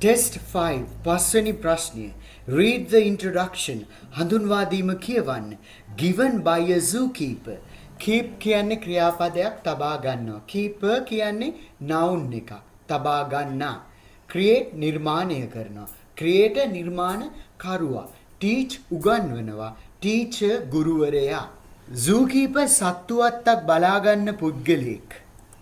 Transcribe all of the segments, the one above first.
Test 5 පස්වෙනි ප්‍රශ්නය. Read the introduction. හඳුන්වා දීම කියවන්න. Given by a zookeeper. Keep කියන්නේ ක්‍රියාපදයක් තබා ගන්නවා. Keeper කියන්නේ noun එකක්. තබා ගන්නා. Create නිර්මාණය කරනවා. Creator නිර්මාණකරුවා. Teach උගන්වනවා. Teacher ගුරුවරයා. Zookeeper සත්තු අත්තක් බලා ගන්න පුද්ගලයෙක්.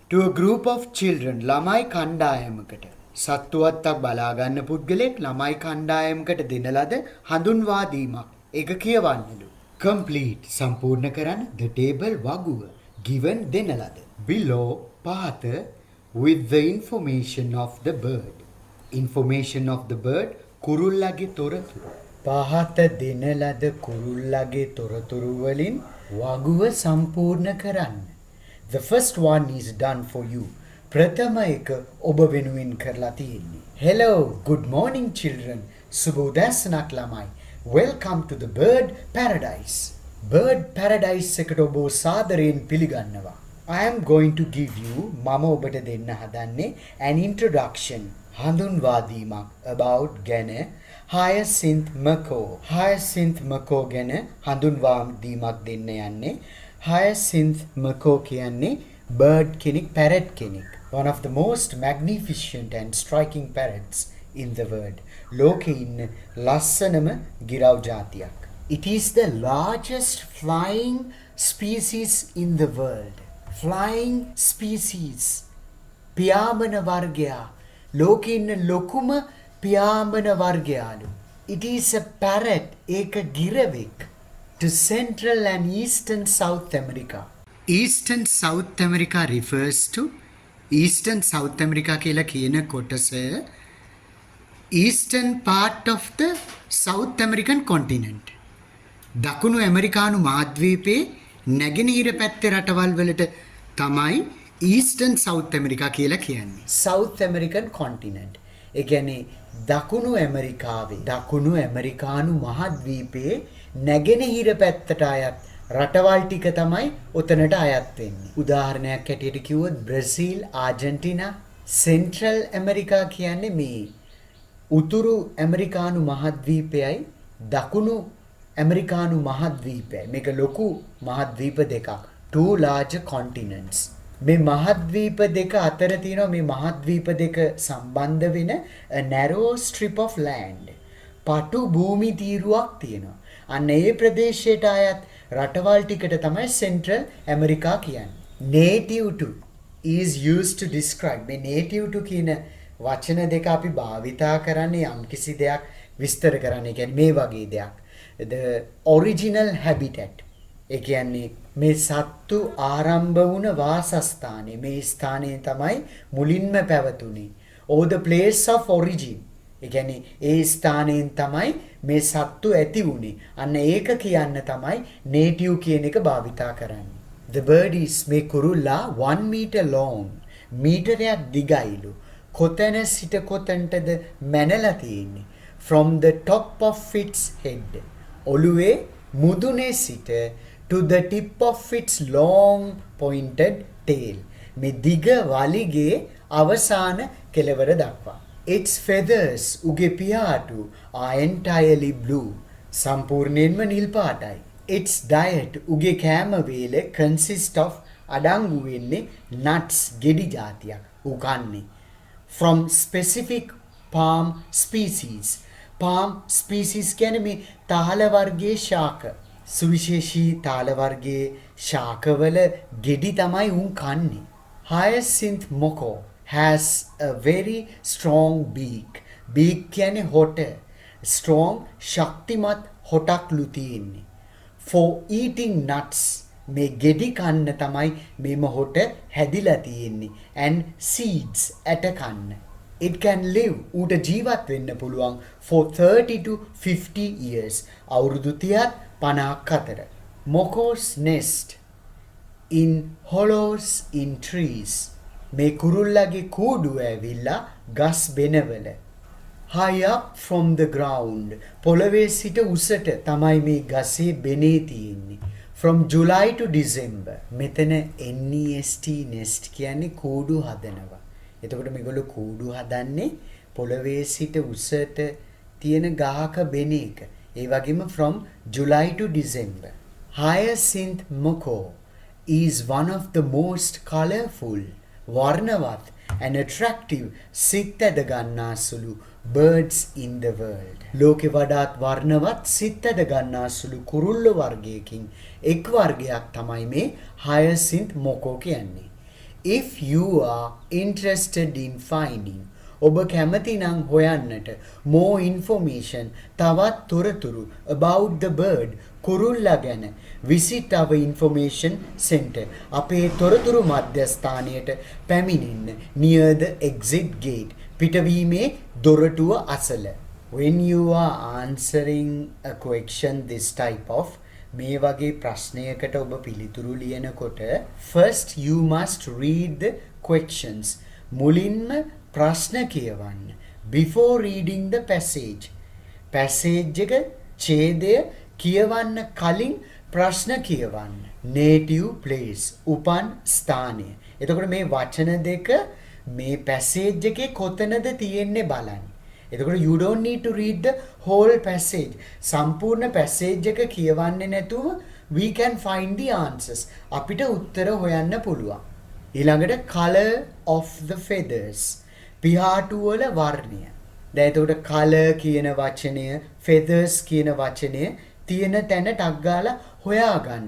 To a group of children ළමයි කණ්ඩායමකට. සත්තු අත්තක් බලා ගන්න පුද්ගලෙක් ළමයි කණ්ඩායමකට දෙන ලද හඳුන්වා දීමක්. ඒක කියවන්නලු. Complete සම්පූර්ණ කරන්න the table වගුව given දෙන ලද. Below පහත with the information of the bird. Information of the bird කුරුල්ලගේ තොරතුරු. පහත දෙන ලද කුරුල්ලගේ තොරතුරු වලින් වගුව සම්පූර්ණ කරන්න. The first one is done for you. ප්‍රථම එක ඔබ වෙනුවෙන් කරලා තියෙන්නේ. Hello, good morning children. සුබ උදෑසනක් ළමයි. Welcome to the bird paradise. Bird paradise එකට ඔබ සාදරයෙන් පිළිගන්නවා. I am going to give you මම ඔබට දෙන්න හදන්නේ an introduction. හඳුන්වා දීමක් about ගැන hyacinth macaw. Hyacinth macaw ගැන හඳුන්වා දීමක් දෙන්න යන්නේ. Hyacinth macaw කියන්නේ bird කෙනෙක්, parrot කෙනෙක්. One of the most magnificent and striking parrots in the world. ලෝකේ ඉන්න ලස්සනම ගිරව් ජාතියක්. It is the largest flying species in the world. Flying species. පියාඹන වර්ගයා. ලෝකේ ඉන්න ලොකුම පියාඹන වර්ගයාලු. It is a parrot. ඒක ගිරවෙක්. To Central and Eastern South America. Eastern South America refers to Eastern South America කියලා කියන කොටස Eastern part of the South American continent. දකුණු ඇමරිකානු මහද්වීපයේ නැගෙනහිර පැත්තේ රටවල් වලට තමයි Eastern South America කියලා කියන්නේ. South American continent. ඒ කියන්නේ දකුණු ඇමරිකාවේ දකුණු ඇමරිකානු මහද්වීපයේ නැගෙනහිර පැත්තට අයත් රටවල් ටික තමයි උතනට අයත් වෙන්නේ. උදාහරණයක් ඇටියට කිව්වොත් බ්‍රසීල්, ආජන්ටිනා, සෙන්ට්‍රල් ඇමරිකා කියන්නේ මේ උතුරු ඇමරිකානු මහද්වීපයයි දකුණු ඇමරිකානු මහද්වීපයයි. මේක ලොකු මහද්වීප දෙකක්. Two large continents. මේ මහද්වීප දෙක අතර තියෙනවා මේ මහද්වීප දෙක සම්බන්ධ වෙන a narrow strip of land. පටු භූමි තීරුවක් තියෙනවා. අන්න ඒ ප්‍රදේශයට අයත් රටවල් ටිකට තමයි සෙන්ට්‍රල් ඇමරිකා කියන්නේ. Native to is used to describe. මේ native to කියන වචන දෙක අපි භාවිතා කරන්නේ යම්කිසි දෙයක් විස්තර කරන්න. ඒ කියන්නේ මේ වගේ දෙයක්. The original habitat. ඒ කියන්නේ මේ සත්තු ආරම්භ වුණ වාසස්ථානය. මේ ස්ථානයේ තමයි මුලින්ම පැවතුනේ. Or the place of origin. ඒ කියන්නේ ඒ ස්ථානයෙන් තමයි මේ සත්තු ඇති වුනේ. අන්න ඒක කියන්න තමයි native කියන එක භාවිතා කරන්නේ. The bird is මේ කුරුල්ලා 1 meter long. මීටරයක් දිගයිලු. කොතැන සිට කොතැනටද මැනලා තියෙන්නේ? From the top of its head. ඔළුවේ මුදුනේ සිට to the tip of its long pointed tail. මේ දිග වලිගේ අවසාන කෙළවර දක්වා. Its feathers උගේ පියාටු are entirely blue. සම්පූර්ණයෙන්ම නිල් පාටයි. Its diet උගේ කෑම වේල consist of අඩංගු වෙන්නේ nuts ගෙඩි జాතියක්. ඌ කන්නේ. From specific palm species. Palm species කියන්නේ මේ තාල වර්ගයේ ශාක. සුවිශේෂී තාල වර්ගයේ ශාකවල ගෙඩි තමයි ඌ කන්නේ. Hyacinth macaw has a very strong beak. Beak කියන්නේ හොට. Strong ශක්තිමත් හොටක්ලු තියෙන්නේ. For eating nuts මේ ගෙඩි කන්න තමයි මේම හොට හැදිලා තියෙන්නේ. And seeds ඇට කන්න. It can live ඌට ජීවත් වෙන්න පුළුවන් for 30 to 50 years. අවුරුදු 30ත් 50ක් අතර. Macaw's nest in hollows in trees. මේ කුරුල්ලගේ කූඩුව ඇවිල්ලා ගස් බෙනවල. High up from the ground. පොළවේ සිට උසට තමයි මේ ගසේ බෙනේ තියෙන්නේ. From July to December. මෙතන nest nest කියන්නේ කූඩු හදනවා. එතකොට මේගොල්ලෝ කූඩු හදන්නේ පොළවේ සිට උසට තියෙන ගහක බෙන එක. ඒ වගේම from July to December. Hyacinth moko is one of the most colourful, වර්ණවත් and attractive සිත් ඇද ගන්නා සුළු birds in the world. ලෝකේ වඩාත් වර්ණවත් සිත් ඇද ගන්නා සුළු කුරුල්ල වර්ගයකින් එක් වර්ගයක් තමයි මේ hyacinth moko කියන්නේ. If you are interested in finding ඔබ කැමති නම් හොයන්නට more information තවත් තොරතුරු about the bird කුරුල්ලා ගැන visit our information center අපේ තොරතුරු මධ්‍යස්ථානයට පැමිණෙන්න near the exit gate පිටවීමේ දොරටුව අසල. When you are answering a question this type of මේ වගේ ප්‍රශ්නයකට ඔබ පිළිතුරු ලියනකොට first you must read the questions මුලින්ම ප්‍රශ්න කියවන්න before reading the passage එක ඡේදය කියවන්න කලින් ප්‍රශ්න කියවන්න native place උපන් ස්ථානය. එතකොට මේ වචන දෙක මේ passage එකේ කොතනද තියෙන්නේ බලන්න. එතකොට you don't need to read the whole passage. සම්පූර්ණ passage එක කියවන්නේ නැතුව we can find the answers. අපිට උත්තර හොයන්න පුළුවන්. ඊළඟට color of the feathers. පිහාටු වල වර්ණය. දැන් එතකොට color කියන වචනය, feathers කියන වචනය තියෙන තැන ටක් ගාලා හොයාගන්න.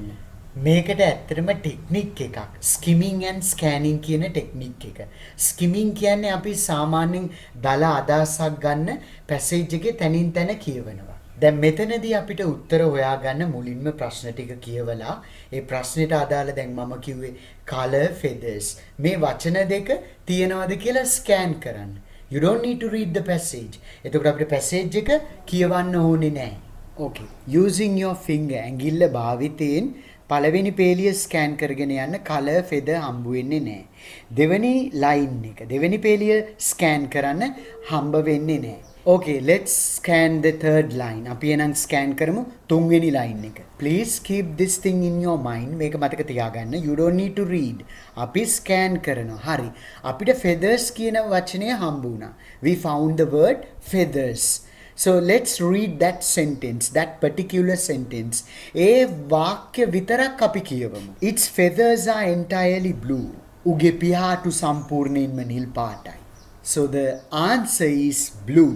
මේකට ඇත්තටම ටෙක්නික් එකක් skimming and scanning කියන ටෙක්නික් එක. skimming කියන්නේ අපි සාමාන්‍යයෙන් දල අදහසක් ගන්න පැසේජ් එකේ තනින් තන කියවනවා. දැන් මෙතනදී අපිට උත්තර හොයාගන්න මුලින්ම ප්‍රශ්න ටික කියවලා ඒ ප්‍රශ්නෙට අදාළ දැන් මම කිව්වේ color feathers මේ වචන දෙක තියෙනවද කියලා ස්කෑන් කරන්න. You don't need to read the passage. එතකොට අපිට පැසේජ් එක කියවන්න ඕනේ නැහැ. Okay. Using your finger ඇඟිල්ල භාවිතයෙන් පළවෙනි පේලිය ස්කෑන් කරගෙන යන්න color feather හම්බ වෙන්නේ නැහැ. දෙවෙනි ලයින් එක දෙවෙනි පේලිය ස්කෑන් කරන්න හම්බ වෙන්නේ නැහැ. Okay, let's scan the third line. අපි එනම් ස්කෑන් කරමු තුන්වෙනි ලයින් එක. Please keep this thing in your mind. මේක මතක තියාගන්න. You don't need to read. අපි ස්කෑන් කරනවා. හරි. අපිට feathers කියන වචනය හම්බ වුණා. We found the word feathers. So let's read that sentence, that particular sentence. ඒ වාක්‍ය විතරක් අපි කියවමු. Its feathers are entirely blue. උගේ පියාටු සම්පූර්ණයෙන්ම නිල් පාටයි. So the answer is blue.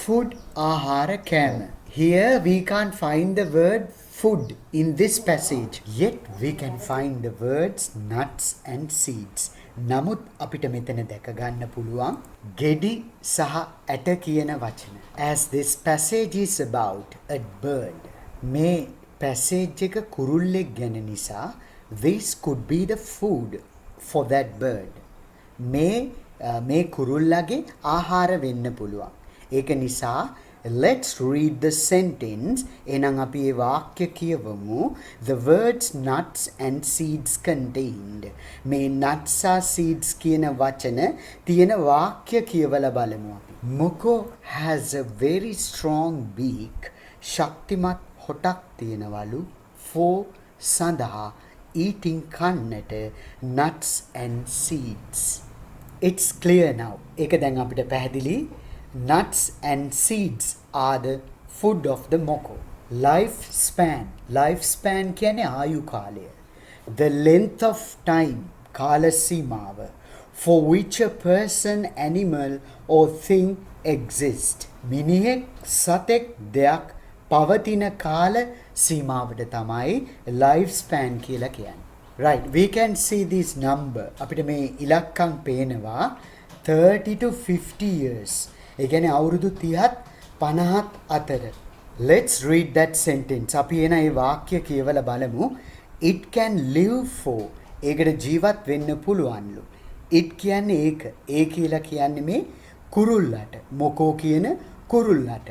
Food, ahara, kama. Here we can't find the word food in this passage. Yet we can find the words nuts and seeds. නමුත් අපිට මෙතන දැක ගන්න පුළුවන් ගෙඩි සහ ඇට කියන වචන. As this passage is about a bird. මේ passage එක කුරුල්ලෙක් ගැන නිසා this could be the food for that bird. මේ කුරුල්ලගේ ආහාර වෙන්න පුළුවන්. ඒක නිසා let's read the sentence. එහෙනම් අපි මේ වාක්‍ය කියවමු. The words nuts and seeds contained. මේ nuts and seeds කියන වචන තියෙන වාක්‍ය කියවලා බලමු අපි. Moko has a very strong beak. ශක්තිමත් හොටක් තියෙනවලු for සඳහා eating කන්නට nuts and seeds. It's clear now. ඒක දැන් අපිට පැහැදිලි. Nuts and seeds are the food of the moko. Lifespan කියන්නේ ආයු කාලය. The length of time කාල සීමාව for which a person, animal or thing exist. මිනිහෙක් සතෙක් දෙයක් පවතින කාල සීමාවට තමයි lifespan කියලා කියන්නේ. Right, we can see this number. අපිට මේ ඉලක්කම් පේනවා 30 to 50 years. ඒ කියන්නේ අවුරුදු 30ත් 50ත් අතර. Let's read that sentence. අපි එන මේ වාක්‍ය කියවලා බලමු. It can live for. ඒකට ජීවත් වෙන්න පුළුවන්ලු. It කියන්නේ ඒක. ඒ කියලා කියන්නේ මේ කුරුල්ලට. මොකෝ කියන කුරුල්ලට.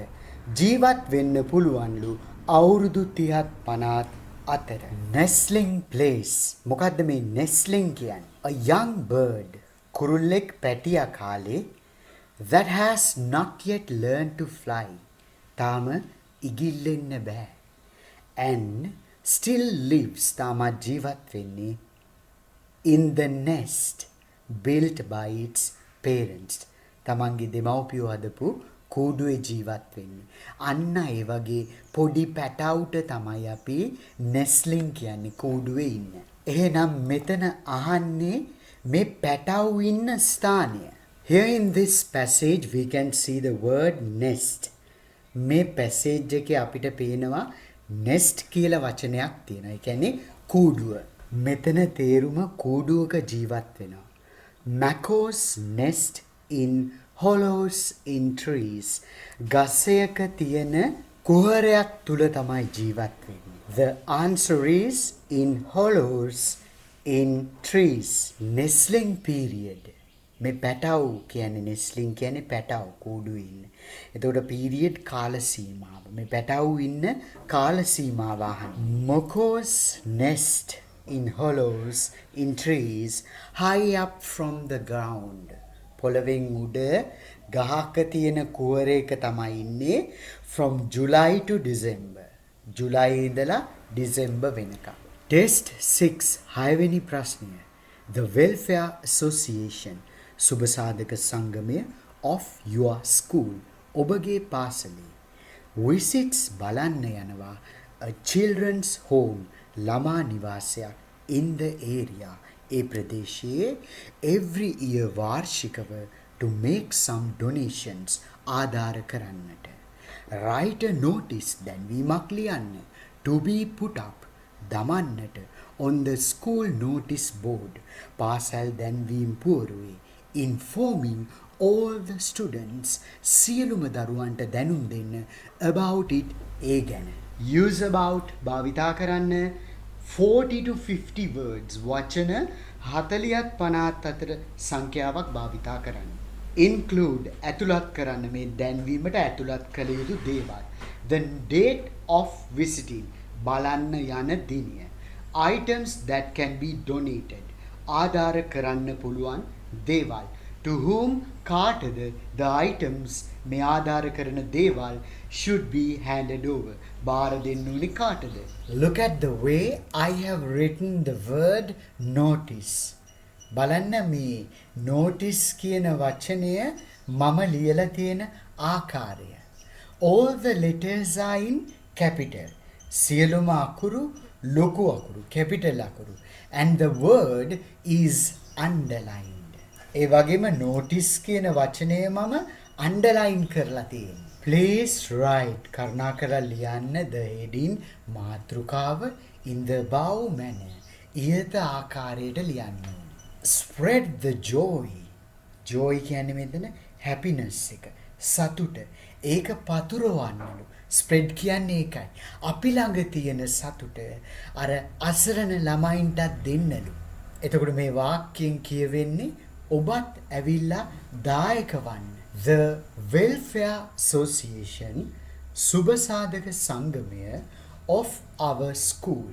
ජීවත් වෙන්න පුළුවන්ලු අවුරුදු 30ත් 50ත් අතර. Nestling place. මොකද්ද මේ nestling කියන්නේ? A young bird. කුරුල්ලෙක් පැටියා කාලේ that has not yet learned to fly. තාම ඉගිල්ලෙන්න බෑ. And still lives. තාම ජීවත් වෙන්නේ in the nest built by its parents. තමන්ගේ දෙමව්පියෝ හදපු කූඩුවේ ජීවත් වෙන්නේ. අන්න ඒ වගේ පොඩි පැටවුට තමයි අපි නෙස්ලින් කියන්නේ කූඩුවේ ඉන්න. එහෙනම් මෙතන අහන්නේ මේ පැටවු ඉන්න ස්ථානය. Here in this passage we can see the word nest. මේ පැසේජ් එකේ අපිට පේනවා nest කියලා වචනයක් තියෙනවා. ඒ කියන්නේ කූඩුව. මෙතන තේරුම කූඩුවක ජීවත් වෙනවා. Macaws nest in hollows in trees. ගසයක තියෙන කුහරයක් තුල තමයි ජීවත් වෙන්නේ. The answer is in hollows in trees. Nestling period. මේ පැටව් කියන්නේ නෙස්ලින් කියන්නේ පැටව් කූඩුවේ ඉන්න. එතකොට පීරියඩ් කාල සීමාව. මේ පැටව් ඉන්න කාල සීමාව අහන්න. Macaws nest in hollows in trees high up from the ground. පොළවෙන් උඩ ගහක තියෙන කුවරයක තමයි ඉන්නේ from July to December. ජුලයි ඉඳලා ඩිසෙම්බර් වෙනකම්. Test 6 6වෙනි ප්‍රශ්නය. The Welfare Association සුබසාධක සංගමය of your school ඔබගේ පාසලේ visits බලන්න යනවා a children's home ළමා නිවාසයක් in the area ඒ ප්‍රදේශයේ every year වාර්ෂිකව to make some donations ආධාර කරන්නට. Write a notice දැන්වීමක් ලියන්න to be put up දමන්නට on the school notice board පාසල් දැන්වීම් පුවරුවේ informing all the students සියලුම දරුවන්ට දැනුම් දෙන්න about it ඒ ගැන. Use about භාවිතා කරන්න 40 to 50 words වචන 40ත් 50ත් අතර සංඛ්‍යාවක් භාවිතා කරන්න. Include ඇතුළත් කරන්න මේ දැන්වීමට ඇතුළත් කළ යුතු දේවල්. The date of visiting බලන්න යන දිනය. Items that can be donated ආධාර කරන්න පුළුවන් දේවල්. To whom කාටද the items මේ ආධාර කරන දේවල් should be handed over බාර දෙන්න ඕනේ කාටද? Look at the way I have written the word notice. බලන්න මේ notice කියන වචනය මම ලියලා තියෙන ආකාරය. All the letters are in capital. සියලුම අකුරු ලොකු අකුරු capital අකුරු and the word is underlined. ඒ වගේම notice කියන වචනය මම underline කරලා තියෙනවා. Please write කරුණාකරලා ලියන්න the heading මාතෘකාව in the above manner. ඉහත ආකාරයට ලියන්න ඕනේ. Spread the joy. Joy කියන්නේ මෙතන happiness එක. සතුට. ඒක පතුරවන්නලු. Spread කියන්නේ ඒකයි. අපි ළඟ තියෙන සතුට අර අසරණ ළමයින්ටත් දෙන්නලු. එතකොට මේ වාක්‍යයෙන් කියවෙන්නේ ඔබත් ඇවිල්ලා දායක වන්න. The Welfare Association සුබසාධක සංගමය of our school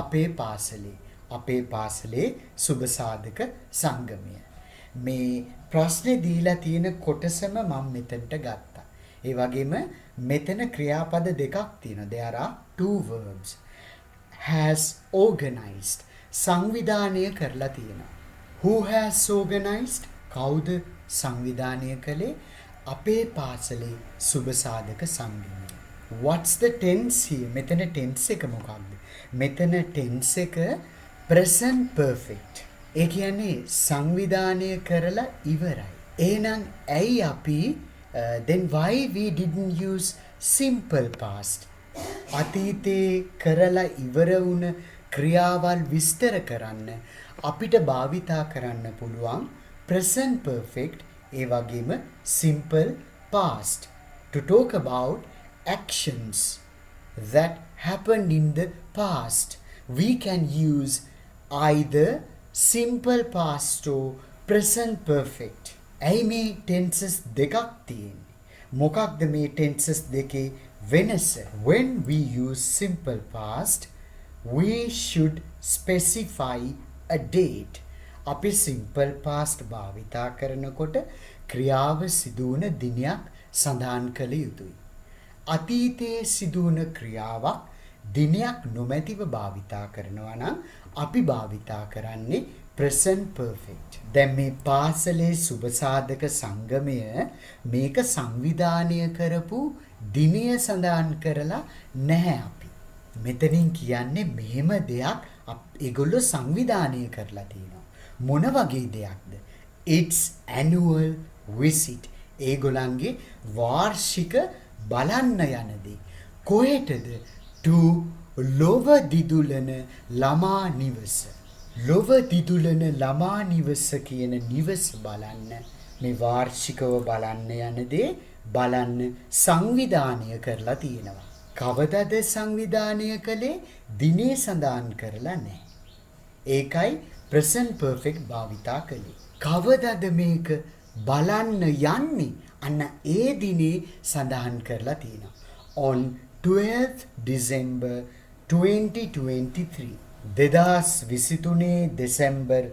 අපේ පාසලේ සුබසාධක සංගමය. මේ ප්‍රශ්නේ දීලා තියෙන කොටසම මම මෙතනට ගත්තා. ඒ වගේම මෙතන ක්‍රියාපද දෙකක් තියෙනවා. There are two verbs. Has organized සංවිධානය කරලා තියෙනවා. Who has organized? කවුද සංවිධානය කළේ? අපේ පාසලේ සුබසාධක සංගමය. What's the tense here? මෙතන tense එක මොකක්ද? මෙතන tense එක present perfect. ඒ කියන්නේ සංවිධානය කරලා ඉවරයි. එහෙනම් ඇයි අපි then why we didn't use simple past? අතීතේ කරලා ඉවර වුණ ක්‍රියාවල් විස්තර කරන්න අපිට භාවිතා කරන්න පුළුවන් present perfect ඒ වගේම simple past to talk about actions that happened in the past. We can use either simple past or present perfect. ඇයි මේ tenses දෙකක් තියෙන්නේ? මොකක්ද මේ tenses දෙකේ වෙනස? When we use simple past, we should specify a date. අපි simple past භාවිතා කරනකොට ක්‍රියාව සිදුවන දිනයක් සඳහන් කළ යුතුයි. අතීතයේ සිදුවන ක්‍රියාවක් දිනයක් නොමැතිව භාවිතා කරනවා නම් අපි භාවිතා කරන්නේ present perfect. දැන් මේ පාසලේ සුබසාධක සංගමය මේක සංවිධානය කරපු දිනය සඳහන් කරලා නැහැ අපි. මෙතනින් කියන්නේ මෙහෙම දෙයක් ඒගොල්ලෝ සංවිධානය කරලා තියෙනවා. මොන වගේ දෙයක්ද? It's annual visit. ඒගොල්ලන්ගේ වාර්ෂික බලන්න යන දේ. කොහෙටද? To ලොව දිදුලන ළමා නිවස. ලොව දිදුලන ළමා නිවස කියන නිවස බලන්න, මේ වාර්ෂිකව බලන්න යන දේ බලන්න සංවිධානය කරලා තියෙනවා. කවදද සංවිධානය කළේ? දිනේ සඳහන් කරලා නැහැ. ඒකයි present perfect භාවිතා කළේ. කවදද මේක බලන්න යන්නේ? අන්න ඒ දිනේ සඳහන් කරලා තියෙනවා. On 12th December 2023. 2023 දෙසැම්බර්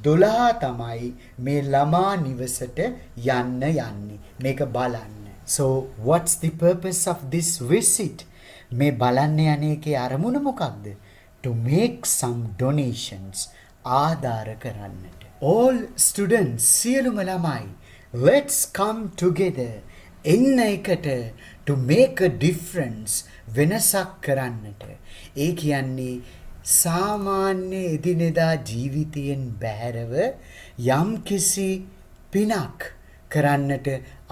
12 තමයි මේ ළමා නිවසට යන්න යන්නේ. මේක බලන්න. So what's the purpose of this visit? මේ බලන්න යන එකේ අරමුණ මොකක්ද? To make some donations. ආධාර කරන්නට. All students, සියලුම ළමයි, let's come together. එන්න එකට to make a difference. වෙනසක් කරන්නට. ඒ කියන්නේ සාමාන්‍ය එදිනෙදා ජීවිතයෙන් බැහැරව යම් කිසි පිනක් කරන්නට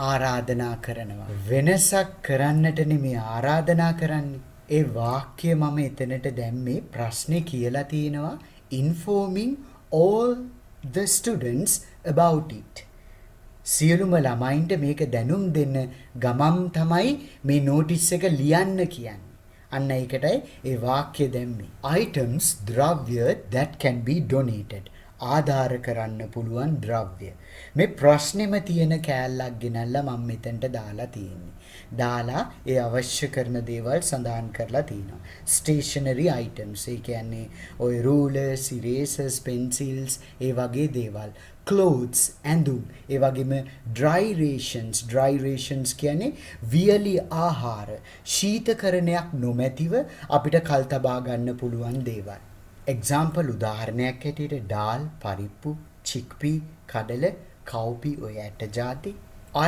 ආරාධනා කරනවා. වෙනසක් කරන්නට නෙමෙයි ආරාධනා කරන්නේ. ඒ වාක්‍ය මම එතනට දැම්මේ ප්‍රශ්නේ කියලා තියෙනවා informing all the students about it. සියලුම ළමයින්ට මේක දැනුම් දෙන්න ගමම් තමයි මේ නෝටිස් එක ලියන්න කියන්නේ. අන්න ඒකටයි ඒ වාක්‍ය දැම්මේ. Items ද්‍රව්‍ය that can be donated. ආධාර කරන්න පුළුවන් ද්‍රව්‍ය. මේ ප්‍රශ්නෙම තියෙන කෑල්ලක් ගෙනල්ලා මම මෙතනට දාලා තියෙන්නේ. දාලා ඒ අවශ්‍ය කරන දේවල් සඳහන් කරලා තියෙනවා. Stationery items. ඒ කියන්නේ ඔය rulers, erasers, pencils ඒ වගේ දේවල්. Clothes, ඇඳුම්. ඒ වගේම dry rations. Dry rations කියන්නේ වියලි ආහාර. ශීතකරණයක් නොමැතිව අපිට කල් තබා ගන්න පුළුවන් දේවල්. Example උදාහරණයක් හැටියට ඩාල්, පරිප්පු, chickpea, කඩල, කව්පි ඔය ඇට ಜಾති.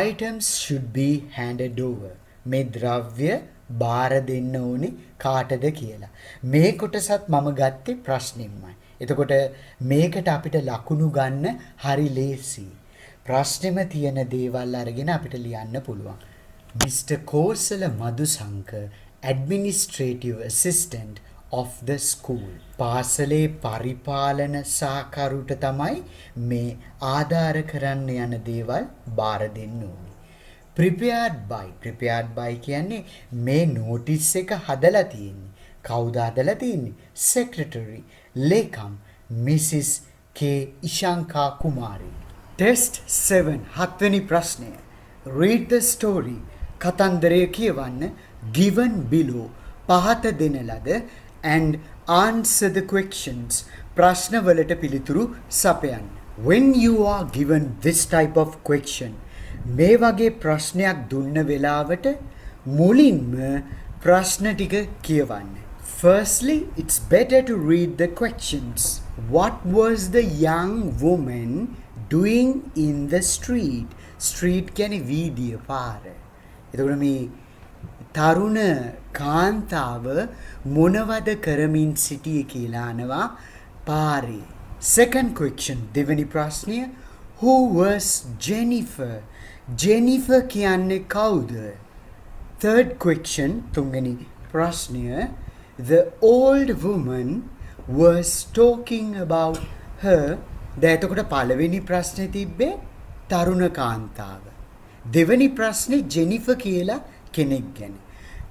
Items should be handed over. මේ ද්‍රව්‍ය බාර දෙන්න ඕනේ කාටද කියලා. මේ කොටසත් මම ගත්තේ ප්‍රශ්නෙම්මයි. එතකොට මේකට අපිට ලකුණු ගන්න හරි ලේසි. ප්‍රශ්නෙම තියෙන දේවල් අරගෙන අපිට ලියන්න පුළුවන්. Mr. Kosala Madhusanka, administrative assistant of the school. පාසලේ පරිපාලන සහකරුට තමයි මේ ආධාර කරන්න යන දේවල් බාර දෙන්න ඕනේ. Prepared by කියන්නේ මේ නෝටිස් එක හදලා තියෙන්නේ. කවුද හදලා තියෙන්නේ? Secretary, ලේකම්, Mrs. K. ඉෂංකා කුමාරි. Test 7 හත්වෙනි ප්‍රශ්නය. Read the story. කතන්දරය කියවන්න. Given below පහත දෙන ලද and answer the questions. ප්‍රශ්න වලට පිළිතුරු සපයන්න. When you are given this type of question, මේ වගේ ප්‍රශ්නයක් දුන්න වෙලාවට මුලින්ම ප්‍රශ්න ටික කියවන්න. Firstly, it's better to read the questions. What was the young woman doing in the street? Street කියන්නේ වීදිය, පාර. එතකොට මේ තරුණ කාන්තාව මොනවද කරමින් සිටියේ කියලා අහනවා පාරේ. Second question, දෙවෙනි ප්‍රශ්නය. Who was Jennifer? Jennifer කියන්නේ කවුද? Third question, තුන්වෙනි ප්‍රශ්නය. The old woman was talking about her. දැන් එතකොට පළවෙනි ප්‍රශ්නේ තිබ්බේ තරුණ කාන්තාව. දෙවෙනි ප්‍රශ්නේ ජෙනිෆර් කියලා කෙනෙක් ගැන.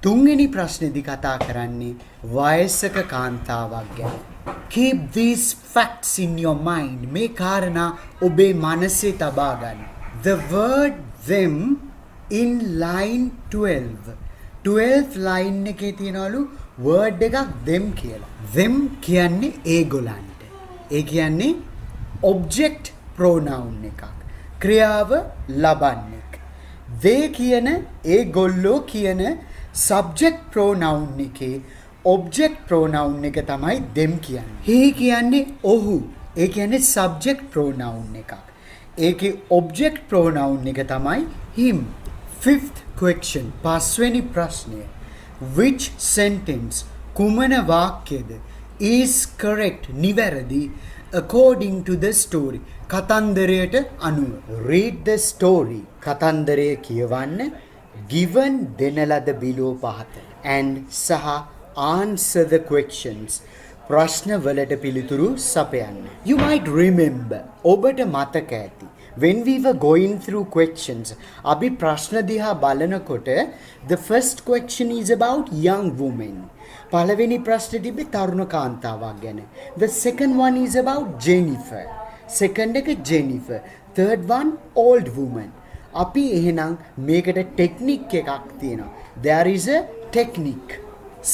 තුන්වෙනි ප්‍රශ්නේදී කතා කරන්නේ වයසක කාන්තාවක් ගැන. Keep these facts in your mind. මේ කාරණා ඔබේ මනසේ තබා ගන්න. The word them in line 12. 12th line එකේ තියෙනවලු word එකක් them කියලා. them කියන්නේ ඒගොල්ලන්ට. ඒ කියන්නේ object pronoun එකක්. ක්‍රියාව ලබන්නේ. they කියන ඒගොල්ලෝ කියන subject pronoun එකේ object pronoun එක තමයි them කියන්නේ. he කියන්නේ ඔහු. ඒ කියන්නේ subject pronoun එකක්. ඒකේ object pronoun එක තමයි him. Fifth question. පස්වෙනි ප්‍රශ්නය. Which sentence කුමන වාක්‍යද is correct නිවැරදි according to the story කතන්දරයට අනුව. Read the story. කතන්දරය කියවන්න given දෙන ලද below පහත and සහ answer the questions ප්‍රශ්න වලට පිළිතුරු සපයන්න. You might remember ඔබට මතක ඇති when we were going through questions අපි ප්‍රශ්න දිහා බලනකොට the first question is about young women. පළවෙනි ප්‍රශ්නේ තිබ්බේ තරුණ කාන්තාවක් ගැන. The second one is about Jennifer. second එක Jennifer. third one old woman. අපි එහෙනම් මේකට ටෙක්නික් එකක් තියෙනවා. There is a technique.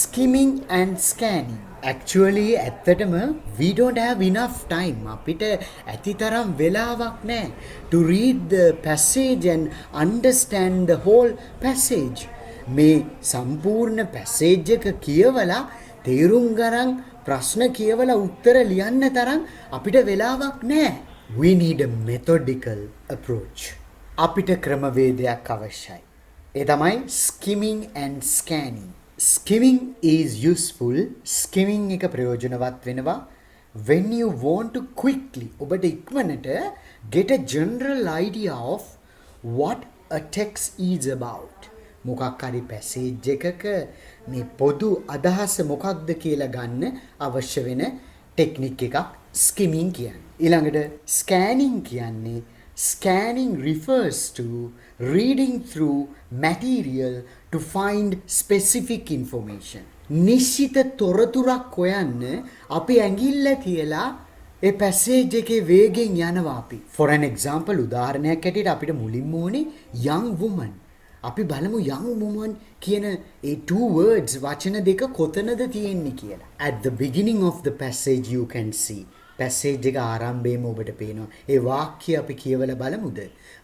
Skimming and scanning. Actually ඇත්තටම we don't have enough time. අපිට ඇතිතරම් වෙලාවක් නැහැ to read the passage and understand the whole passage. මේ සම්පූර්ණ passage එක කියවලා තේරුම් ගන්න ප්‍රශ්න කියවලා උත්තර ලියන්න තරම් අපිට වෙලාවක් නැහැ. We need a methodical approach. අපිට ක්‍රමවේදයක් අවශ්‍යයි. ඒ තමයි skimming and scanning. Skimming is useful. Skimming එක ප්‍රයෝජනවත් වෙනවා when you want to quickly ඔබට ඉක්මනට get a general idea of what a text is about. මොකක් හරි passage එකක මේ පොදු අදහස මොකක්ද කියලා ගන්න අවශ්‍ය වෙන ටෙක්නික් එකක් skimming කියන්නේ. ඊළඟට scanning කියන්නේ scanning refers to reading through material to find specific information. නිශ්චිත තොරතුරක් හොයන්න අපි ඇඟිල්ල තියලා ඒ passage එකේ වේගෙන් යනවා අපි. For an example උදාහරණයක් ඇටියට අපිට මුලින්ම ඕනේ young woman. අපි බලමු young woman කියන ඒ two words වචන දෙක කොතනද තියෙන්නේ කියලා. At the beginning of the passage you can see. passage එක ආරම්භයේම ඔබට පේනවා. ඒ වාක්‍ය අපි කියවලා බලමුද?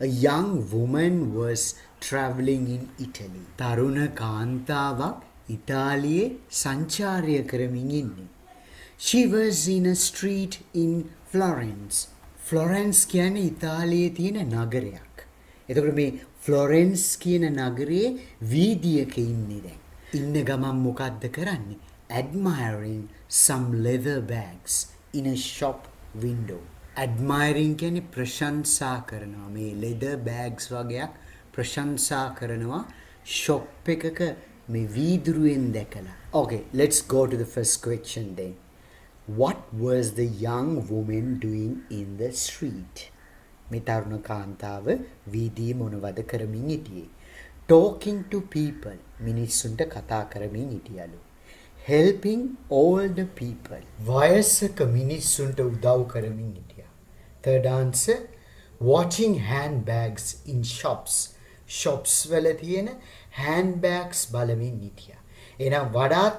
A young woman was traveling in Italy. තරුණ කාන්තාවක් ඉතාලියේ සංචාරය කරමින් ඉන්නේ. She was in a street in Florence. Florence කියන්නේ ඉතාලියේ තියෙන නගරයක්. එතකොට මේ Florence කියන නගරයේ වීදියක ඉන්නේ දැන්. ඉන්න ගමන් මොකද්ද කරන්නේ? Admiring some leather bags in a shop window. Admiring කියන්නේ ප්‍රශංසා කරනවා. මේ leather bags වගේක් ප්‍රශංසා කරනවා shop එකක මේ වීදුරුවෙන් දැකලා. Okay, let's go to the first question then. What was the young woman doing in the street? මේ තරුණ කාන්තාව වීදියේ මොනවද කරමින් හිටියේ? Talking to people. මිනිස්සුන්ට කතා කරමින් හිටියලු. Helping older people. වයසක මිනිස්සුන්ට උදව් කරමින් හිටියා. Third answer, watching handbags in shops. shops වල තියෙන handbags බලමින් හිටියා. එහෙනම් වඩාත්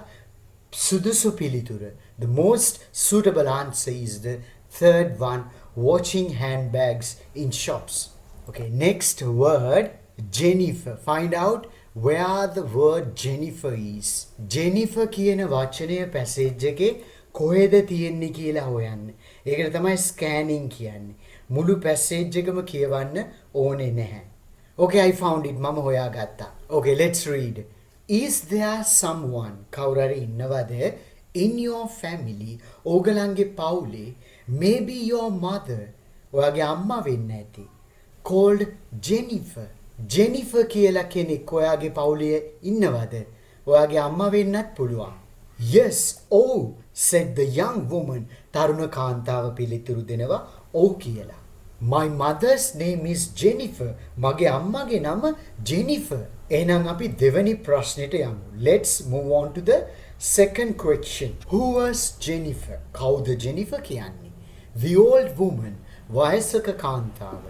සුදුසු පිළිතුර, the most suitable answer is the third one, watching handbags in shops. Okay, next word, Jennifer. Find out where the word Jennifer is. Jennifer කියන වචනය passage එකේ කොහෙද තියෙන්නේ කියලා හොයන්න. ඒකට තමයි scanning කියන්නේ. මුළු passage එකම කියවන්න ඕනේ නැහැ. Okay, I found it. මම හොයාගත්තා. Okay, let's read. Is there someone කවුරු හරි ඉන්නවද in your family ඕගලන්ගේ පවුලේ maybe your mother ඔයාගේ අම්මා වෙන්න ඇති called Jennifer. Jennifer කියලා කෙනෙක් ඔයාගේ පවුලේ ඉන්නවද? ඔයාගේ අම්මා වෙන්නත් පුළුවන්. Yes, oh, said the young woman. තරුණ කාන්තාව පිළිතුරු දෙනවා ඔව් කියලා. My mother's name is Jennifer. මගේ අම්මගේ නම Jennifer. එහෙනම් අපි දෙවෙනි ප්‍රශ්නෙට යමු. Let's move on to the second question. Who was Jennifer? කවුද Jennifer කියන්නේ? The old woman. වයසක කාන්තාව.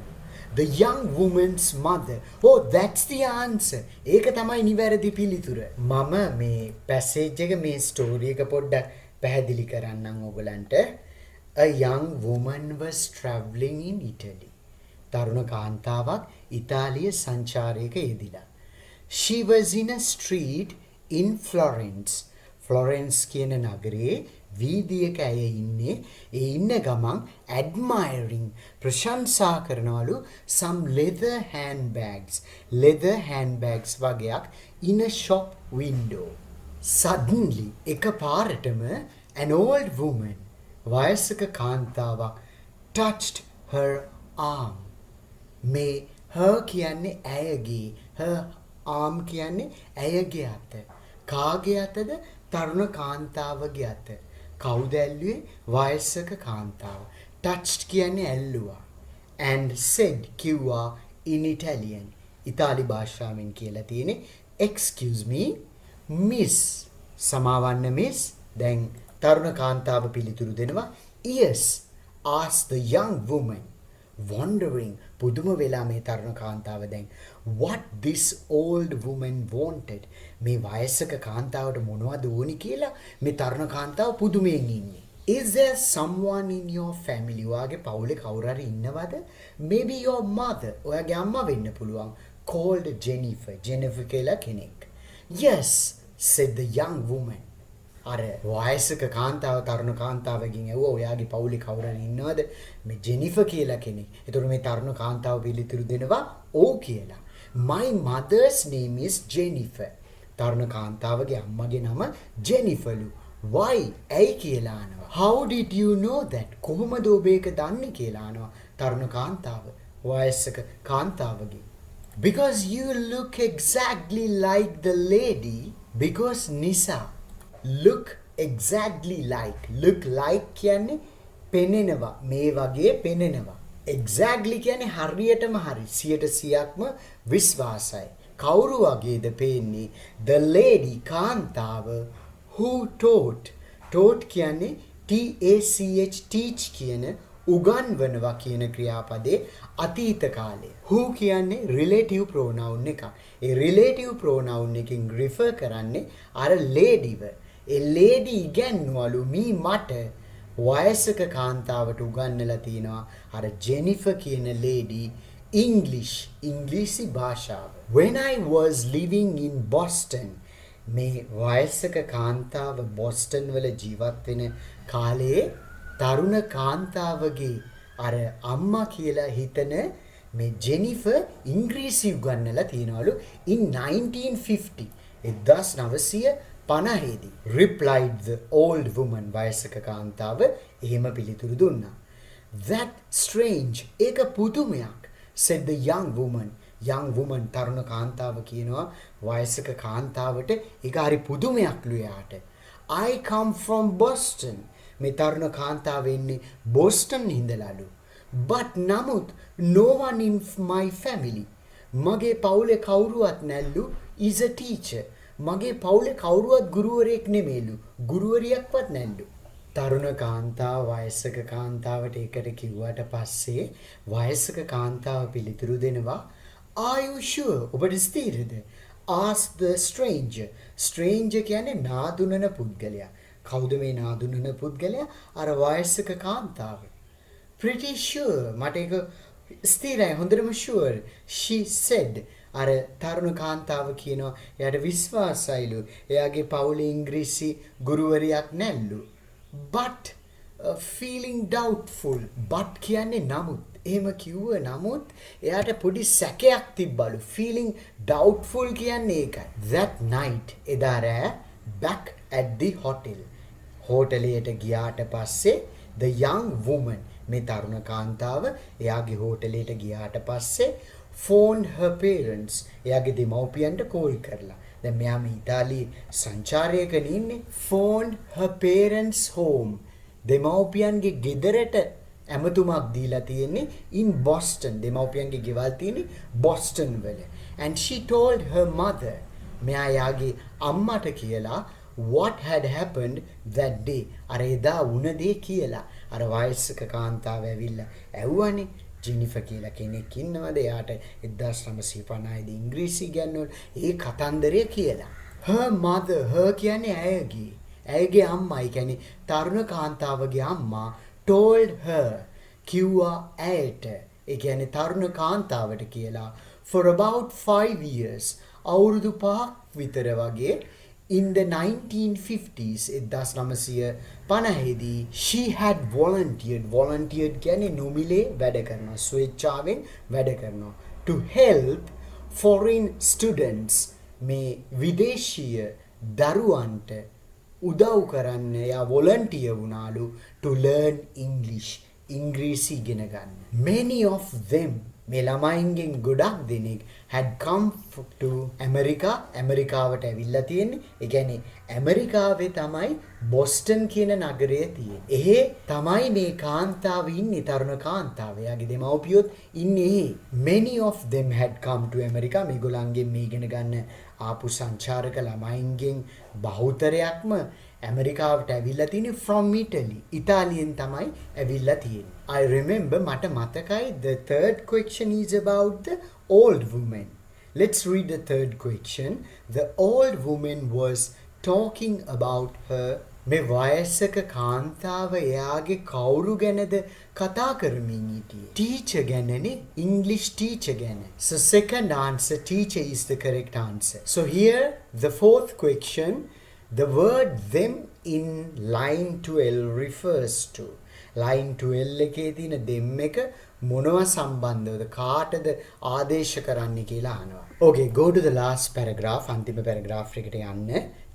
The young woman's mother. Oh, that's the answer. ඒක තමයි නිවැරදි පිළිතුර. මම මේ passage එක මේ story එක පොඩ්ඩක් පැහැදිලි කරන්නම් ඔයගලන්ට. A young woman was traveling in Italy. තරුණ කාන්තාවක් ඉතාලියේ සංචාරයක යෙදිලා. She was in a street in Florence. Florence කියන නගරයේ වීදියක ඇය ඉන්නේ. ඒ ඉන්න ගමන් admiring ප්‍රශංසා කරනවලු some leather handbags වගේක් in a shop window. Suddenly එකපාරටම an old woman වයසක කාන්තාවක් touched her arm. මේ her කියන්නේ ඇයගේ, her arm කියන්නේ ඇයගේ අත. කාගේ අතද? තරුණ කාන්තාවගේ අත. කවුද ඇල්ලුවේ? වයසක කාන්තාව. touched කියන්නේ ඇල්ලුවා. and said කිව්වා in Italian. ඉතාලි භාෂාවෙන් කියලා තියෙන්නේ excuse me miss. සමාවන්න miss. දැන් තරුණ කාන්තාව පිළිතුරු දෙනවා yes asked the young woman. wondering පුදුම වෙලා මේ තරුණ කාන්තාව දැන් what this old woman wanted. මේ වයසක කාන්තාවට මොනවද ඕනි කියලා මේ තරුණ කාන්තාව පුදුමයෙන් ඉන්නේ. is there someone in your family? ඔයාගේ පවුලේ කවුරු හරි ඉන්නවද? maybe your mother. ඔයාගේ අම්මා වෙන්න පුළුවන්. called Jennifer කියලා කෙනෙක්. yes said the young woman. අර වයසක කාන්තාව තරුණ කාන්තාවගෙන් ඇහුවා ඔයාගේ පවුලේ කවුරු හරි ඉන්නවද? මේ ජෙනිෆර් කියලා කෙනෙක්. ඒතකොට මේ තරුණ කාන්තාව පිළිතුරු දෙනවා ඔව් කියලා. my mother's name is Jennifer. තරුණ කාන්තාවගේ අම්මගේ නම ජෙනිෆර්ලු. why? ඇයි කියලා අහනවා. how did you know that? කොහොමද ඔබ ඒක දන්නේ කියලා අහනවා තරුණ කාන්තාව වයසක කාන්තාවගේ. because you look exactly like the lady. because Nisa look exactly like. look like කියන්නේ පෙනෙනවා, මේ වගේ පෙනෙනවා. exactly කියන්නේ හරියටම හරි, 100%ක්ම විශ්වාසයි. කවුරු වගේද පේන්නේ? the lady කාන්තාව who taught කියන්නේ teach කියන උගන්වනවා කියන ක්‍රියාපදේ අතීත කාලේ. who කියන්නේ relative pronoun එක. ඒ relative pronoun එකෙන් refer කරන්නේ අර ladyව. ඒ lady ඉගන්වලු මට වයසක කාන්තාවට උගන්වලා තිනවා අර ජෙනිෆර් කියන lady English ඉංග්‍රීසි භාෂාව. when I was living in Boston. මේ වයසක කාන්තාව බොස්ටන් වල ජීවත් වෙන කාලේ තරුණ කාන්තාවගේ අර අම්මා කියලා හිතන මේ ජෙනිෆර් ඉංග්‍රීසි උගන්වලා තිනවලු in 1950. 1950දී replied the old woman. වයසක කාන්තාව එහෙම පිළිතුරු දුන්නා. that strange. ඒක පුදුමයක්. said the young woman. තරුණ කාන්තාව කියනවා වයසක කාන්තාවට ඒක හරි පුදුමයක්ලු එයාට. I come from Boston. මේ තරුණ කාන්තාව එන්නේ බෝස්ටන් ඉඳලාලු. but නමුත් no one in my family. මගේ පවුලේ කවුරුවත් නැල්ලු is a teacher. මගේ පවුලේ කවුරුවත් ගුරුවරයෙක් නෙමෙයිලු. ගුරුවරියක්වත් නැල්ලු. තරුණ කාන්තාව වයසක කාන්තාවට ඒකට කිව්වට පස්සේ වයසක කාන්තාව පිළිතුරු දෙනවා are you sure? ඔබට ස්ථිරද? ask the stranger කියන්නේ නාදුනන පුද්ගලයා. කවුද මේ නාදුනන පුද්ගලයා? අර වයසක කාන්තාව. pretty sure. මට ඒක ස්ථිරයි, හොඳටම sure. she said. අර තරුණ කාන්තාව කියනවා එයාට විශ්වාසයිලු එයාගේ පවුලේ ඉංග්‍රීසි ගුරුවරියක් නැල්ලු. but feeling doubtful. but කියන්නේ නමුත්. එහෙම කිව්ව නමුත් එයාට පොඩි සැකයක් තිබ්බලු. feeling doubtful කියන්නේ ඒකයි. that night. එදා රෑ back at the hotel. හෝටලයට ගියාට පස්සේ the young woman. මේ තරුණ කාන්තාව එයාගේ හෝටලයට ගියාට පස්සේ phoned her parents. එයාගේ දෙමව්පියන්ට කෝල් කරලා. දැන් මෙයා මේ ඉතාලි සංචාරයක ඉන්නේ. phoned her parents home. දෙමව්පියන්ගේ ගෙදරට ඇමතුමක් දීලා තියෙන්නේ in Boston. දෙමව්පියන්ගේ ගෙවල් තියෙන්නේ බොස්ටන් වල. and she told her mother. මෙයා යාගේ අම්මට කියලා what had happened that day. අර එදා වුණ දේ කියලා. අර වයසක කාන්තාව ඇවිල්ලා ඇහුවානේ ජෙනිෆර් කියලා කෙනෙක් ඉන්නවද? එයාට 1950 දී ඉංග්‍රීසි ඉගෙනනොත් ඒ කතන්දරය කියලා. her mother. her කියන්නේ ඇයගේ අම්මා. ඒ කියන්නේ තරුණ කාන්තාවගේ අම්මා told her. කිව්වා ඇයට. ඒ කියන්නේ තරුණ කාන්තාවට කියලා for about 5 years. අවුරුදු 5ක් විතර වගේ In the 1950s, 1950 she had volunteered කියන්නේ නොමිලේ වැඩ කරනවා, ස්වේච්ඡාවෙන් වැඩ කරනවා, to help foreign students මේ විදේශීය දරුවන්ට උදව් කරන්න යා volunteer වුණාලු to learn English ඉංග්‍රීසි ඉගෙන ගන්න. Many of them මේ ළමයින්ගෙන් ගොඩක් දෙනෙක් had come to America ඇමරිකාවට ඇවිල්ලා තියෙන්නේ. ඒ කියන්නේ ඇමරිකාවේ තමයි බොස්ටන් කියන නගරය තියෙන්නේ. එහෙ තමයි මේ කාන්තාව ඉන්නේ, තරුණ කාන්තාව. එයාගේ දෙමව්පියොත් ඉන්නේ එහෙ. Many of them had come to America. මේගොල්ලන්ගෙන් මේ ඉගෙන ගන්න ආපු සංචාරක ළමයින්ගෙන් බහුතරයක්ම ඇමරිකාවට ඇවිල්ලා තියෙන්නේ from Italy. ඉතාලියෙන් තමයි ඇවිල්ලා තියෙන්නේ. I remember මට මතකයි the third question is about the old woman. Let's read the third question. The old woman was talking about her. මේ වයසක කාන්තාව එයාගේ කවුරු ගැනද කතා කරමින් හිටියේ? Teacher ගැනනේ, English teacher ගැන. So second answer, teacher is the correct answer. So here the fourth question, the word them in line 12 refers to. line 12 එකේ තියෙන them එක මොනවා සම්බන්ධවද, කාටද ආදේශ කරන්නේ කියලා අහනවා. Okay, go to the last paragraph. අන්තිම paragraph එකට යන්න.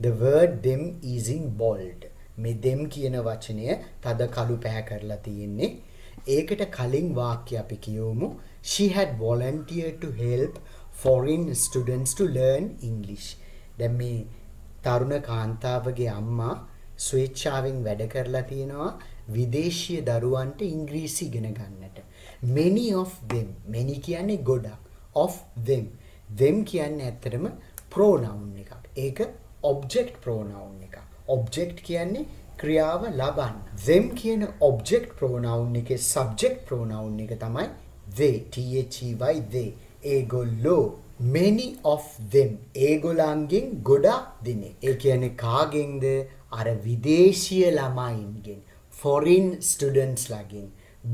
The word them is in bold. මේ them කියන වචනය තද කළු පෑ කරලා තියෙන්නේ. ඒකට කලින් වාක්‍ය අපි කියවමු. She had volunteered to help foreign students to learn English. දැන් මේ තරුණ කාන්තාවගේ අම්මා ස්වේච්ඡාවෙන් වැඩ කරලා තියෙනවා විදේශීය දරුවන්ට ඉංග්‍රීසි ඉගෙන ගන්නට. Many of them, many කියන්නේ ගොඩක්, of them, them කියන්නේ ඇත්තටම pronoun එකක්. ඒක object pronoun එකක්. object කියන්නේ ක්‍රියාව ලබන්න. them කියන object pronoun එකේ subject pronoun එක තමයි they, they, ඒගොල්ලෝ. Many of them, ඒගොල්ලන්ගෙන් ගොඩක් දෙනෙක්. ඒ කියන්නේ කාගෙන්ද? අර විදේශීය ළමයින්ගෙන්, foreign students ලාගෙන්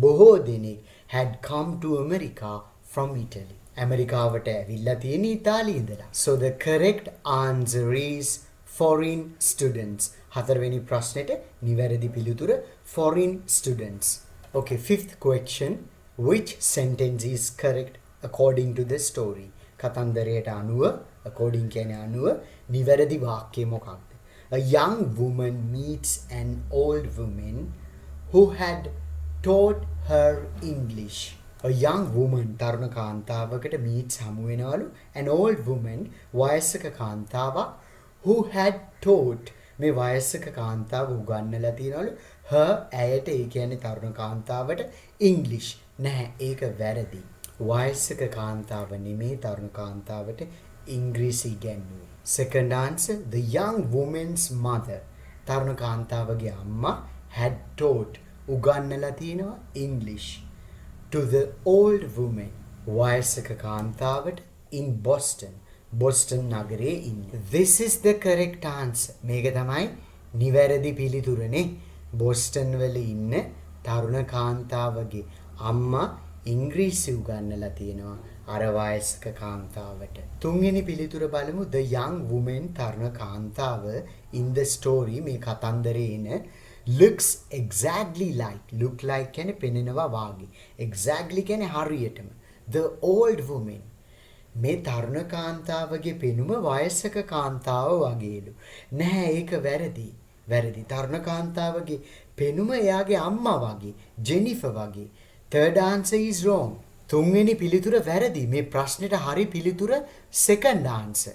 බොහෝ දෙනෙක් had come to America from Italy. ඇමරිකාවට ඇවිල්ලා තියෙන ඉතාලියේ ඉඳලා. So the correct answer is foreign students. හතරවෙනි ප්‍රශ්නෙට නිවැරදි පිළිතුර foreign students. Okay, fifth question. Which sentence is correct according to the story? කතන්දරයට අනුව, according කියන්නේ අනුව, නිවැරදි වාක්‍යය මොකක්ද? A young woman meets an old woman who had taught her English. A young woman, තරුණ කාන්තාවකට meets හමු වෙනවලු an old woman, වයසක කාන්තාවක්, who had taught, මේ වයසක කාන්තාව උගන්වලා තියනවලු her, ඇයට, ඒ කියන්නේ තරුණ කාන්තාවට English. නැහැ, ඒක වැරදි. වයසක කාන්තාව නෙමේ තරුණ කාන්තාවට ඉංග්‍රීසි ඉගැන්වුවේ. Second answer, the young woman's mother, තරුණ කාන්තාවගේ අම්මා had taught, උගන්වලා තියෙනවා English to the old woman, වයසක කාන්තාවට in Boston, Boston නගරයේ ඉන්නේ. This is the correct answer. මේක තමයි නිවැරදි පිළිතුරනේ. බොස්ටන් වල ඉන්න තරුණ කාන්තාවගේ අම්මා ඉංග්‍රීසි උගන්වලා තියෙනවා අර වයස්ක කාන්තාවට. තුන්වෙනි පිළිතුර බලමු. The young woman, තරුණ කාන්තාව in the story, මේ කතන්දරේ එන looks exactly like, look like කියන්නේ පෙනෙනවා වාගේ, exactly කියන්නේ හරියටම, the old woman, මේ තරුණ කාන්තාවගේ පෙනුම වයසක කාන්තාව වගේලු. නැහැ, ඒක වැරදි. වැරදි. තරුණ කාන්තාවගේ පෙනුම එයාගේ අම්මා වගේ, ජෙනිෆර් වගේ. Third answer is wrong. තුන්වෙනි පිළිතුර වැරදි. මේ ප්‍රශ්නෙට හරි පිළිතුර second answer.